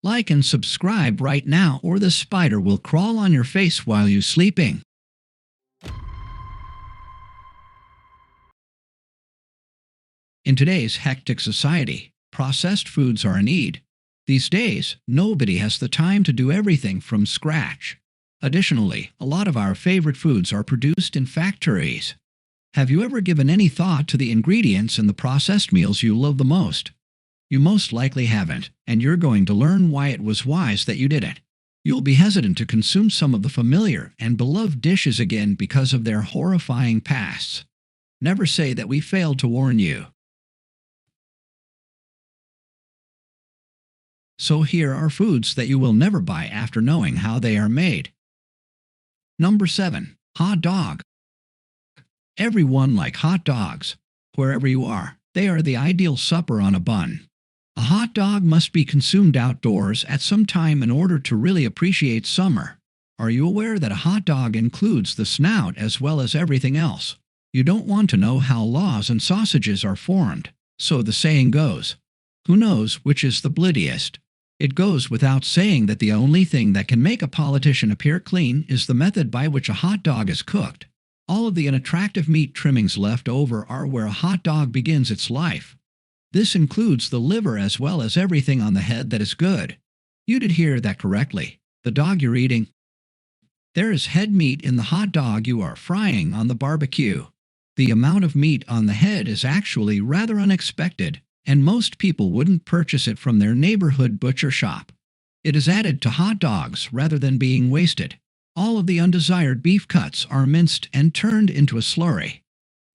Like and subscribe right now, or the spider will crawl on your face while you're sleeping. In today's hectic society, processed foods are a need. These days, nobody has the time to do everything from scratch. Additionally, a lot of our favorite foods are produced in factories. Have you ever given any thought to the ingredients in the processed meals you love the most? You most likely haven't, and you're going to learn why it was wise that you didn't. You'll be hesitant to consume some of the familiar and beloved dishes again because of their horrifying pasts. Never say that we failed to warn you. So here are foods that you will never buy after knowing how they are made. Number 7. Hot dog. Everyone likes hot dogs. Wherever you are, they are the ideal supper on a bun. A hot dog must be consumed outdoors at some time in order to really appreciate summer. Are you aware that a hot dog includes the snout as well as everything else? You don't want to know how laws and sausages are formed, so the saying goes, who knows which is the blittiest? It goes without saying that the only thing that can make a politician appear clean is the method by which a hot dog is cooked. All of the unattractive meat trimmings left over are where a hot dog begins its life. This includes the liver as well as everything on the head that is good. You did hear that correctly. The dog you're eating. There is head meat in the hot dog you are frying on the barbecue. The amount of meat on the head is actually rather unexpected, and most people wouldn't purchase it from their neighborhood butcher shop. It is added to hot dogs rather than being wasted. All of the undesired beef cuts are minced and turned into a slurry.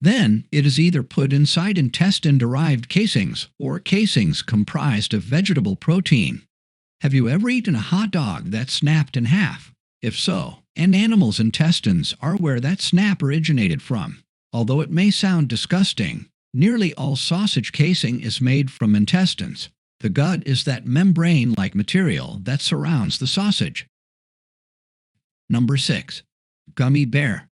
Then, it is either put inside intestine-derived casings or casings comprised of vegetable protein. Have you ever eaten a hot dog that snapped in half? If so, an animal's intestines are where that snap originated from. Although it may sound disgusting, nearly all sausage casing is made from intestines. The gut is that membrane-like material that surrounds the sausage. Number 6. Gummy bear.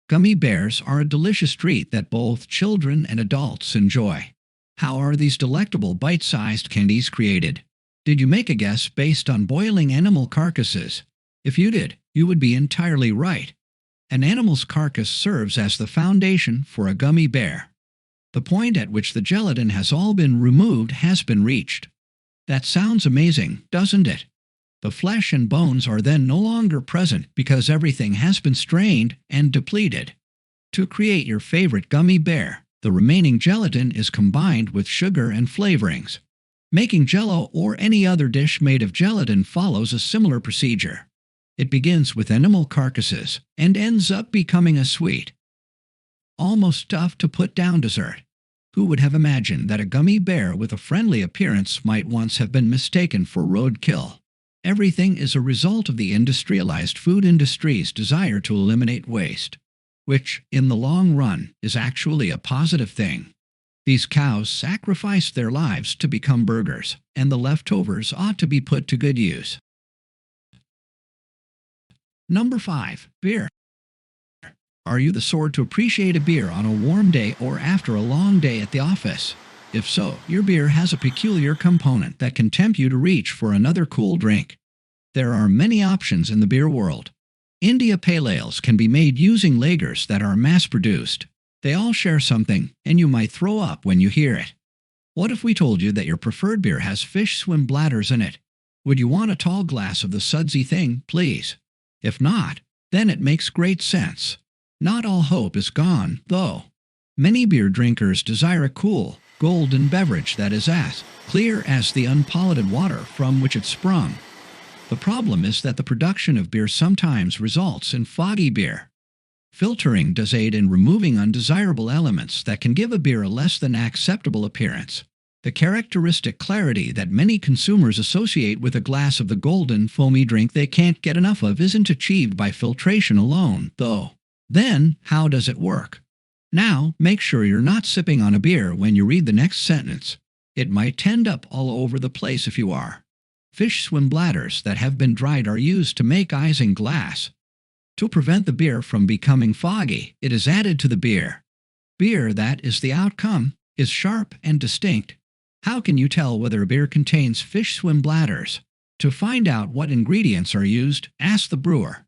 Gummy bears are a delicious treat that both children and adults enjoy. How are these delectable bite-sized candies created? Did you make a guess based on boiling animal carcasses? If you did, you would be entirely right. An animal's carcass serves as the foundation for a gummy bear. The point at which the gelatin has all been removed has been reached. That sounds amazing, doesn't it? The flesh and bones are then no longer present because everything has been strained and depleted. To create your favorite gummy bear, the remaining gelatin is combined with sugar and flavorings. Making Jell-O or any other dish made of gelatin follows a similar procedure. It begins with animal carcasses and ends up becoming a sweet, almost tough to put down dessert. Who would have imagined that a gummy bear with a friendly appearance might once have been mistaken for roadkill? Everything is a result of the industrialized food industry's desire to eliminate waste, which, in the long run, is actually a positive thing. These cows sacrificed their lives to become burgers, and the leftovers ought to be put to good use. Number 5. Beer. Are you the sort to appreciate a beer on a warm day or after a long day at the office? If so, your beer has a peculiar component that can tempt you to reach for another cool drink. There are many options in the beer world. India Pale Ales can be made using lagers that are mass-produced. They all share something, and you might throw up when you hear it. What if we told you that your preferred beer has fish swim bladders in it? Would you want a tall glass of the sudsy thing, please? If not, then it makes great sense. Not all hope is gone, though. Many beer drinkers desire a cool, golden beverage that is as clear as the unpolluted water from which it sprung. The problem is that the production of beer sometimes results in foggy beer. Filtering does aid in removing undesirable elements that can give a beer a less than acceptable appearance. The characteristic clarity that many consumers associate with a glass of the golden, foamy drink they can't get enough of isn't achieved by filtration alone, though. Then, how does it work? Now, make sure you're not sipping on a beer when you read the next sentence. It might end up all over the place if you are. Fish swim bladders that have been dried are used to make ice in glass. To prevent the beer from becoming foggy, it is added to the beer. Beer that is the outcome is sharp and distinct. How can you tell whether a beer contains fish swim bladders? To find out what ingredients are used, ask the brewer.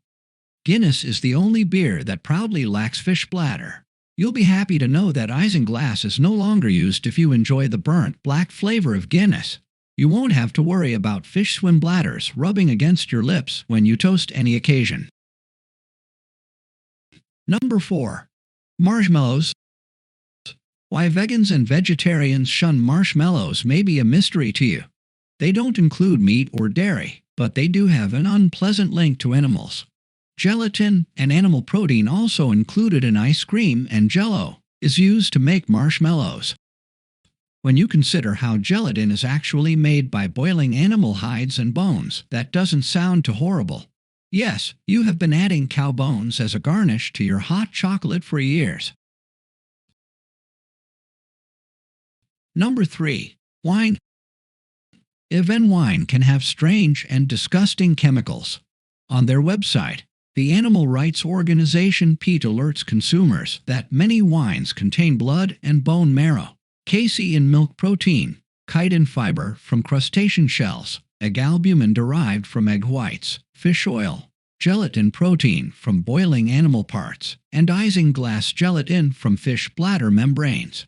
Guinness is the only beer that proudly lacks fish bladder. You'll be happy to know that isinglass is no longer used if you enjoy the burnt, black flavor of Guinness. You won't have to worry about fish swim bladders rubbing against your lips when you toast any occasion. Number 4. Marshmallows. Why vegans and vegetarians shun marshmallows may be a mystery to you. They don't include meat or dairy, but they do have an unpleasant link to animals. Gelatin, an animal protein also included in ice cream and Jell-O, is used to make marshmallows. When you consider how gelatin is actually made by boiling animal hides and bones, that doesn't sound too horrible. Yes, you have been adding cow bones as a garnish to your hot chocolate for years. Number 3. Wine. Even wine can have strange and disgusting chemicals. On their website, the animal rights organization PETA alerts consumers that many wines contain blood and bone marrow, casein milk protein, chitin fiber from crustacean shells, egg albumin derived from egg whites, fish oil, gelatin protein from boiling animal parts, and isinglass gelatin from fish bladder membranes.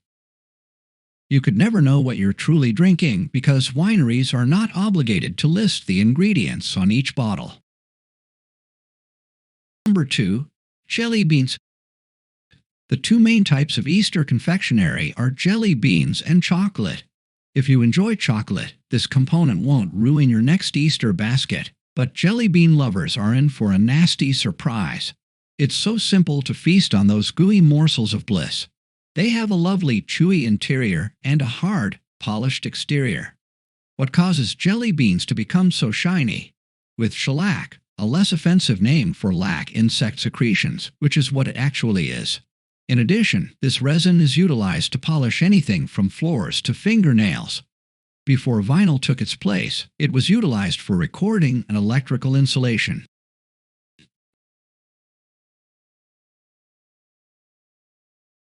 You could never know what you're truly drinking because wineries are not obligated to list the ingredients on each bottle. Number 2. Jelly beans. The two main types of Easter confectionery are jelly beans and chocolate. If you enjoy chocolate, this component won't ruin your next Easter basket, but jelly bean lovers are in for a nasty surprise. It's so simple to feast on those gooey morsels of bliss. They have a lovely chewy interior and a hard, polished exterior. What causes jelly beans to become so shiny? With shellac, a less offensive name for lac insect secretions, which is what it actually is. In addition, this resin is utilized to polish anything from floors to fingernails. Before vinyl took its place, it was utilized for recording and electrical insulation.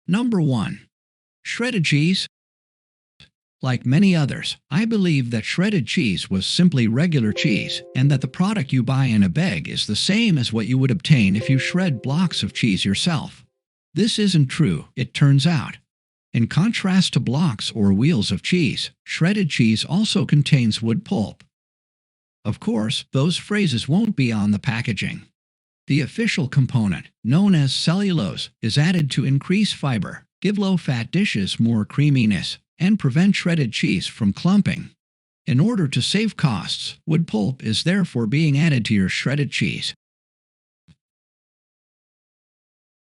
Number 1. Shredded cheese. Like many others, I believe that shredded cheese was simply regular cheese, and that the product you buy in a bag is the same as what you would obtain if you shred blocks of cheese yourself. This isn't true, it turns out. In contrast to blocks or wheels of cheese, shredded cheese also contains wood pulp. Of course, those phrases won't be on the packaging. The official component, known as cellulose, is added to increase fiber, give low-fat dishes more creaminess, and prevent shredded cheese from clumping. In order to save costs, wood pulp is therefore being added to your shredded cheese.